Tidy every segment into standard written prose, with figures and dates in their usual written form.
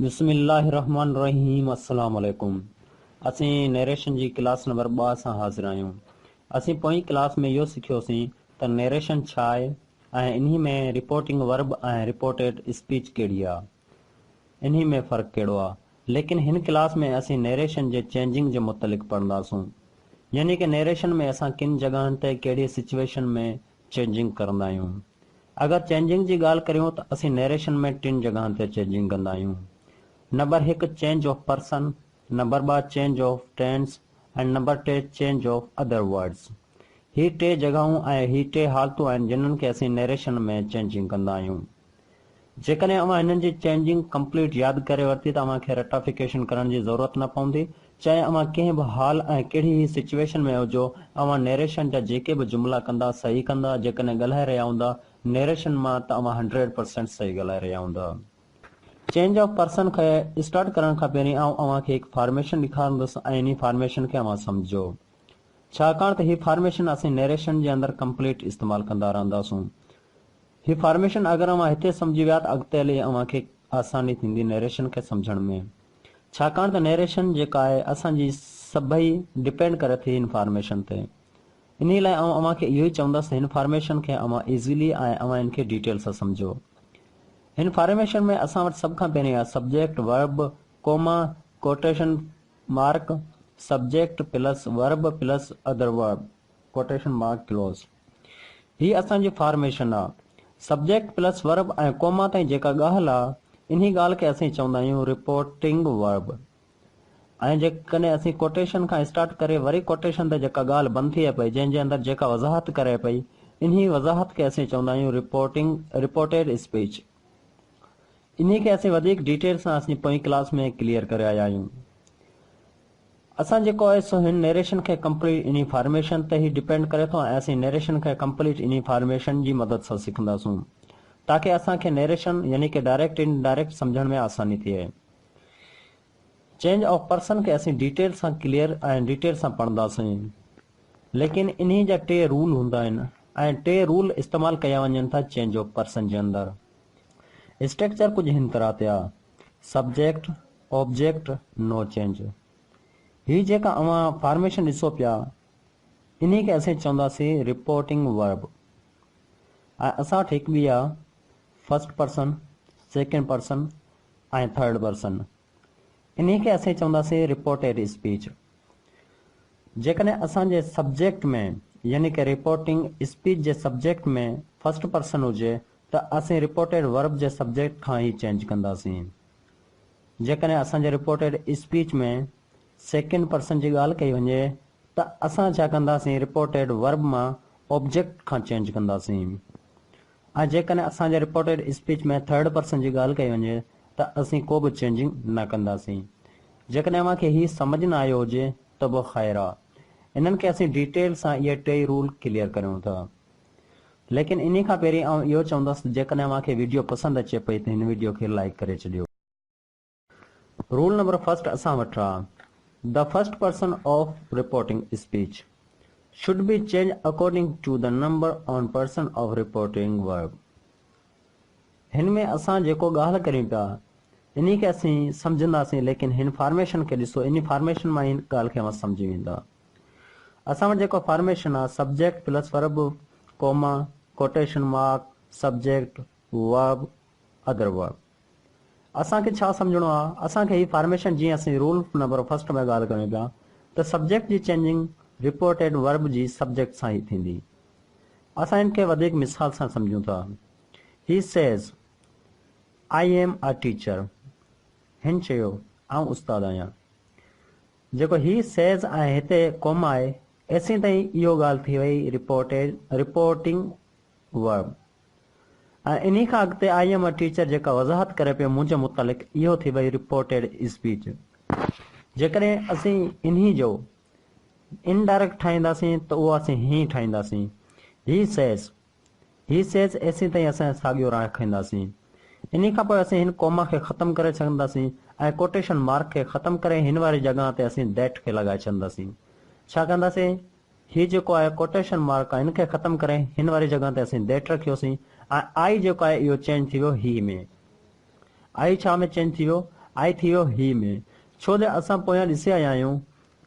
बिस्मिल्लाहिर्रहमानिर्रहीम अस्सलाम वालेकुम। असीं नरेशन जी क्लास नंबर 2 सां हाज़िर आहियूं। असीं पोइ क्लास में इहो सिखियोसीं त नरेशन छा आहे ऐं इन्ही में रिपोर्टिंग वर्ब ऐं रिपोर्टेड स्पीच कहिड़ी आहे, इन्ही में फ़र्क़ु कहिड़ो आहे। लेकिन हिन क्लास में असीं नरेशन जे चेंजिंग जे मुतलिक़ पढ़ंदासूं, यानी कि नरेशन में असां किन जॻहनि ते कहिड़ी सिचुएशन में चेंजिंग करंदा आहियूं। अगरि चेंजिंग जी ॻाल्हि करियूं त असीं नरेशन में 3 जॻहनि ते चेंजिंग कंदा आहियूं। Number 1 change of person, number 2 change of tense ऐं number 3 change of other words. ही 3 जॻहूं ऐं ही 3 हालतूं आहिनि जिन्हनि खे असीं नरेशन में चेंजिंग कंदा आहियूं। जेकॾहिं अवां हिननि जी चेंजिंग कंप्लीट यादि करे वरिती त अव्हांखे रेक्टिफिकेशन करण जी ज़रूरत न पवंदी। चाहे अवां कंहिं बि हाल ऐं कहिड़ी ही सिचुएशन में हुजो, अवां नरेशन जा जेके बि जुमिला कंदा सही कंदा। जेकॾहिं ॻाल्हाए रहिया हूंदा नरेशन मां त अवां 100% सही ॻाल्हाए रहिया हूंदा। चेंज ऑफ पर्सन खे स्टार्ट करण खां पहिरीं अव्हांखे हिकु फॉर्मेशन ॾेखारींदुसि ऐं इन फॉर्मेशन खे अवां सम्झो, छाकाणि त ही फॉर्मेशन असीं नरेशन जे अंदरि कंप्लीट इस्तेमालु कंदा रहंदासूं। ही फॉर्मेशन अगरि अवां हिते सम्झी विया त अॻिते हली अव्हांखे आसानी थींदी नरेशन खे सम्झण में, छाकाणि त नरेशन जेका आहे असांजी सभई डिपेंड करे थी हिन फॉर्मेशन ते। इन लाइ अव्हांखे इहो ई चवंदुसि हिन फॉर्मेशन खे अवां इज़ीली ऐं अवां इनखे डिटेल सां सम्झो। हिन फॉर्मेशन में असां वटि सभ खां पहिरीं आहे subject verb comma quotation mark subject plus verb plus other verb quotation mark close. ही असांजी फॉर्मेशन आहे। सब्जेक्ट प्लस वर्ब ऐं कोमा ताईं जेका ॻाल्हि आहे इन्ही ॻाल्हि खे असीं चवंदा आहियूं रिपोर्टिंग वर्ब। ऐं जेकॾहिं असीं कोटेशन खां स्टार्ट करे वरी कोटेशन ते जेका ॻाल्हि बंदि थिए पई, जंहिंजे अंदरि जेका वज़ाहत करे पई, इन्ही वज़ाहत खे असीं चवंदा आहियूं रिपोर्टेड स्पीच। इन्ही खे असीं वधीक डिटेल सां असीं पोइ क्लास में क्लियर करे आया आहियूं। असां जेको आहे सो हिन नरेशन खे कंप्लीट इन फॉर्मेशन ते ई डिपेंड करे थो ऐं असीं नरेशन खे कंप्लीट इन फॉर्मेशन जी मदद सां सिखंदासूं, ताकि असांखे नरेशन यानी कि डायरेक्ट इनडायरेक्ट सम्झण में आसानी थिए। चेंज ऑफ पर्सन खे असीं डिटेल सां क्लियर ऐं डिटेल सां पढ़ंदासीं, लेकिन इन्ही जा 3 रूल हूंदा आहिनि ऐं 3 रूल इस्तेमालु कया वञनि था चेंज ऑफ पर्सन जे अंदरि। स्ट्रक्चर कुछ हिन तरह ते आहे सब्जेक्ट ऑब्जेक्ट नो चेंज। ही जेका अवां फॉर्मेशन ॾिसो पिया इन्ही खे असीं चवंदासीं रिपोर्टिंग वर्ब। ऐं असां वटि हिकु बि आहे फर्स्ट पर्सन सेकेंड पर्सन ऐं थर्ड पर्सन। इन्ही खे असीं चवंदासीं रिपोर्टेड स्पीच। जेकॾहिं असांजे सब्जेक्ट में यानी कि रिपोर्टिंग स्पीच जे सब्जेक्ट में फर्स्ट पर्सन हुजे त असीं रिपोर्टेड वर्ब जे सब्जेक्ट खां ई चेंज कंदासीं। जेकॾहिं असांजे रिपोर्टेड स्पीच में सेकेंड पर्सन जी ॻाल्हि कई वञे त असां छा कंदासीं रिपोर्टेड वर्ब मां ऑब्जेक्ट खां चेंज कंदासीं। ऐं जेकॾहिं असांजे रिपोर्टेड स्पीच में थर्ड पर्सन जी ॻाल्हि कई वञे त असीं को बि चेंजिंग न कंदासीं। जेकॾहिं अव्हांखे ही सम्झ न आयो हुजे त पोइ ख़ैरु आहे। इन्हनि खे असीं डिटेल सां इहे 3 रूल क्लियर करियूं था। लेकिन इन खां पहिरीं आउं इहो चवंदुसि जेकॾहिं अव्हांखे वीडियो पसंदि अचे पई त हिन वीडियो खे लाइक करे छॾियो। रूल नंबर फर्स्ट असां वटि आहे the first person of reporting speech should be change according to the number on person of reporting verb. हिन में असां जेको ॻाल्हि करियूं पिया इन्ही खे असीं सम्झंदासीं, लेकिन हिन फॉर्मेशन खे ॾिसो, इन फॉर्मेशन मां हिन ॻाल्हि खे असां सम्झी वेंदा। असां वटि जेको फॉर्मेशन आहे subject plus verb comma quotation mark subject verb other verb. असांखे छा सम्झणो आहे, असांखे ही फॉर्मेशन जीअं असीं रूल नंबर फर्स्ट में ॻाल्हि करियूं पिया त सब्जेक्ट जी चेंजिंग रिपोर्टेड वर्ब जी सब्जेक्ट सां ई थींदी। असां इनखे वधीक मिसाल सां सम्झूं था। ही says I am a teacher. हिन चयो आउं उस्तादु आहियां। जेको ही सेज़ ऐं हिते कोमा आहे एसीं ताईं इहो ॻाल्हि थी वई रिपोर्टिंग वर्ब। ऐं इन्ही खां अॻिते आई एम अ टीचर जेका वज़ाहत करे पियो मुंहिंजे मुतालिक़ इहो थी वई रिपोर्टेड स्पीच। जेकॾहिं असीं इन्ही जो इनडायरेक्ट ठाहींदासीं त उहो असीं हीअं ठाहींदासीं ही सेज़ एसीं ताईं असां साॻियो रखंदासीं। इन खां पोइ असीं हिन कोमा खे ख़तमु करे छॾींदासीं ऐं कोटेशन मार्क खे ख़तमु करे हिन वारी जॻह ते असीं दैट खे लॻाए छॾींदासीं। छा कंदासीं, ही जेको आहे कोटेशन मार्क आहे हिनखे ख़तमु करे हिन वारी जॻह ते असीं दैट रखियोसीं ऐं आई जेको आहे इहो चेंज थी वियो ही में। आई छा में चेंज थी वियो, आई थी वियो ही में, छो जो असां पोयां ॾिसे आया आहियूं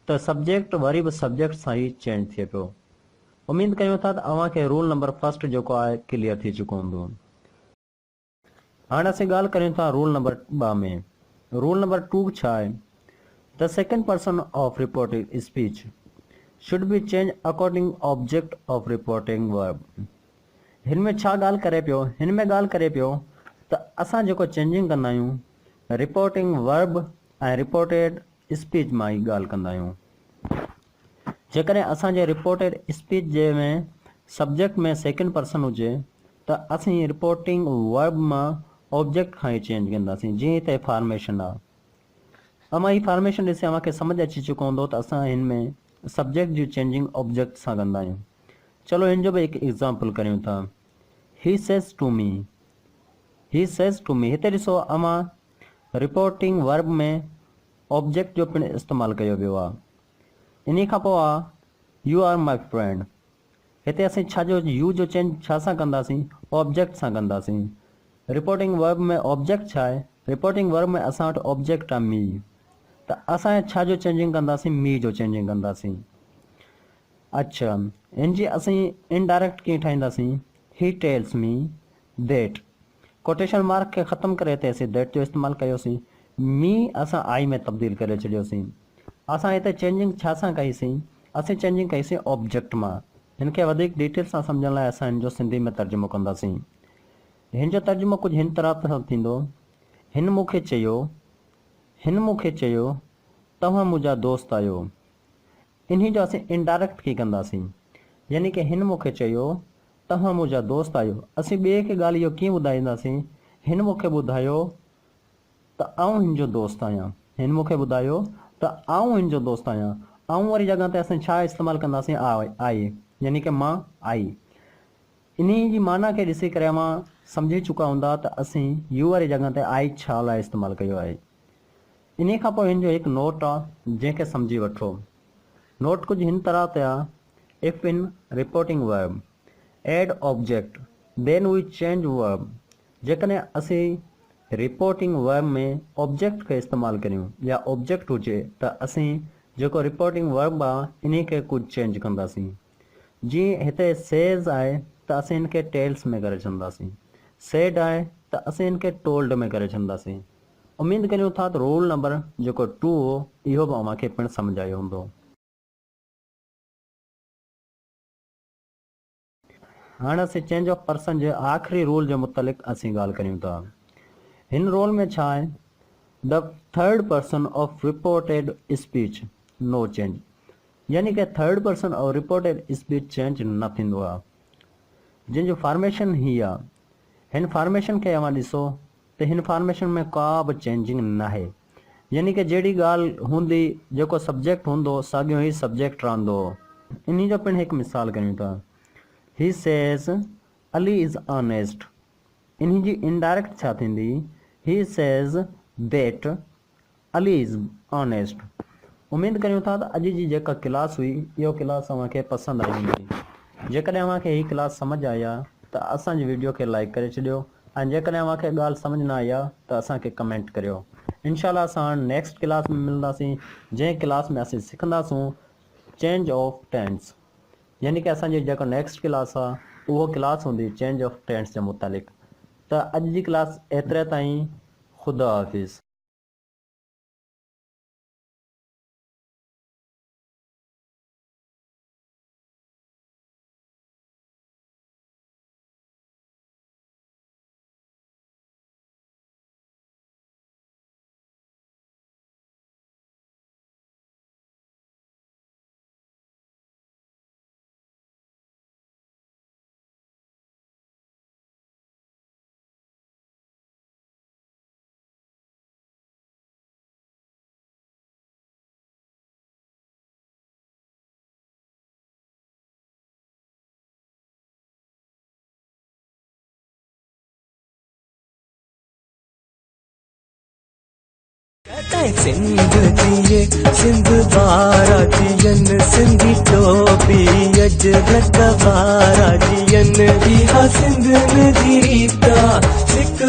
त सब्जेक्ट वरी बि सब्जेक्ट सां ई चेंज थिए पियो। उमेद कयूं था त अव्हांखे रूल नंबर फर्स्ट जेको आहे क्लियर थी चुको हूंदो। हाणे असीं ॻाल्हि करियूं था रूल नंबर 2 में। रूल नंबर 2 छा आहे? The second person of reporting speech should be change according object of reporting verb. हिन में छा ॻाल्हि करे पियो? हिन में ॻाल्हि करे पियो त असां जेको चेंजिंग कंदा आहियूं रिपोर्टिंग वर्ब ऐं रिपोर्टेड स्पीच मां ई ॻाल्हि कंदा आहियूं। जेकॾहिं असांजे रिपोर्टेड स्पीच जे में सब्जेक्ट में सेकेंड पर्सन हुजे त असीं रिपोर्टिंग वर्ब मां ऑब्जेक्ट खां ई चेंज कंदासीं। जीअं हिते फॉर्मेशन आहे, अमां ही फॉर्मेशन ॾिसी अव्हांखे सम्झ अची चुको हूंदो त असां हिन में सब्जेक्ट जी चेंजिंग ऑब्जेक्ट सां कंदा आहियूं। चलो हिन जो बि हिकु एग्ज़ाम्पल करियूं था। ही सेज़ टू मी, ही सेज़ टू मी। हिते ॾिसो अमां रिपोर्टिंग वर्ब में ऑब्जेक्ट जो पिणु इस्तेमालु कयो वियो आहे। इन खां पोइ आहे यू आर माई फ्रेंड। हिते असीं छा जो यू जो चेंज छा सां कंदासीं? ऑब्जेक्ट सां कंदासीं। रिपोर्टिंग वर्ब में ऑब्जेक्ट छा आहे? रिपोर्टिंग वर्ब में असां वटि ऑब्जेक्ट आहे मी, त असां छा जो चेंजिंग कंदासीं? मी जो चेंजिंग कंदासीं। अच्छा, इन जी असीं इनडायरेक्ट कीअं ठाहींदासीं? He tells me that. Quotation mark खे ख़तमु करे हिते असीं दैट जो इस्तेमालु कयोसीं। मी असां आई में तब्दील करे छॾियोसीं। असां हिते चेंजिंग छा सां कईसीं? असीं चेंजिंग कईसीं ऑब्जेक्ट मां। हिन खे वधीक डिटेल सां सम्झण लाइ असां हिन जो सिंधी में तर्जुमो कंदासीं। हिन जो तर्जुमो कुझु हिन तरह सां थींदो। हिन मूंखे चयो, हिन मूंखे चयो तव्हां मुंहिंजा दोस्त आहियो। इन्ही जो असीं इनडायरेक्ट कीअं कंदासीं? यानी कि हिन मूंखे चयो तव्हां मुंहिंजा दोस्त आहियो। असीं ॿिए खे ॻाल्हि इहो कीअं ॿुधाईंदासीं? हिन मूंखे ॿुधायो त आउं हिन जो दोस्त आहियां। हिन मूंखे ॿुधायो त आउं हिन जो दोस्त आहियां। आउं वारी जॻह ते असीं छा इस्तेमालु कंदासीं? आई, यानी कि मां आई। इन जी माना खे ॾिसी करे मां सम्झी चुका हूंदा त असीं यू वारी जॻह ते आई छा लाइ इस्तेमालु कयो आहे। इन खां पोइ हिन जो हिकु नोट आहे जंहिंखे सम्झी वठो। नोट कुझु हिन तरह ते आहे। If in reporting verb add object then we change verb. जेकॾहिं असीं रिपोर्टिंग वर्ब में ऑब्जेक्ट खे इस्तेमालु करियूं या ऑब्जेक्ट हुजे त असीं जेको रिपोर्टिंग वर्ब आहे इन खे कुझु चेंज कंदासीं। जीअं हिते सेज़ आहे त असीं हिन खे टेल्स में करे छॾंदासीं। सेड आहे त असीं हिन खे टोल्ड में करे छॾंदासीं। उमेद करियूं था त रूल नंबर जेको 2 हो इहो बि अव्हांखे पिणु सम्झ आयो हूंदो। हाणे असीं चेंज ऑफ पर्सन जे आख़िरी रूल जे मुतलिक़ असीं ॻाल्हि करियूं था। हिन रूल में छा आहे? The third person of reported speech no change. यानी कि third person of reported speech change न थींदो आहे। जिन जो फॉर्मेशन ही आहे, हिन फॉर्मेशन खे अव्हां ॾिसो त हिन फॉर्मेशन में का बि चेंजिंग न आहे। यानी कि जहिड़ी ॻाल्हि हूंदी, जेको सब्जेक्ट हूंदो साॻियो ई सब्जेक्ट रहंदो। इन जो पिणु हिकु मिसाल करियूं था। ही सेज़ अली इज़ ऑनेस्ट। इन जी इनडायरेक्ट छा थींदी? He says that Ali is honest. उमेद करियूं था त अॼु जी जेका क्लास हुई इहो क्लास अव्हांखे पसंदि आई हूंदी। जेकॾहिं अव्हांखे हीअ क्लास सम्झ आई आहे त असांजी वीडियो खे लाइक करे छॾियो ऐं जेकॾहिं अव्हांखे ॻाल्हि सम्झ न आई आहे त असांखे कमेंट करियो। इंशाअल्लाह असां नेक्स्ट क्लास में मिलंदासीं, जंहिं क्लास में असीं सिखंदासूं चेंज ऑफ टेंस। यानी कि असांजी जेको नेक्स्ट क्लास आहे उहो क्लास हूंदी चेंज ऑफ टेंस जे मुतालिक़। त अॼु जी क्लास एतिरे ताईं। ख़ुदा हाफ़िज़। सिंध दिए सिंध बारा जियन सिंधी टोपी अज घट बारा जियन इहा सिंध नदी रीता सिक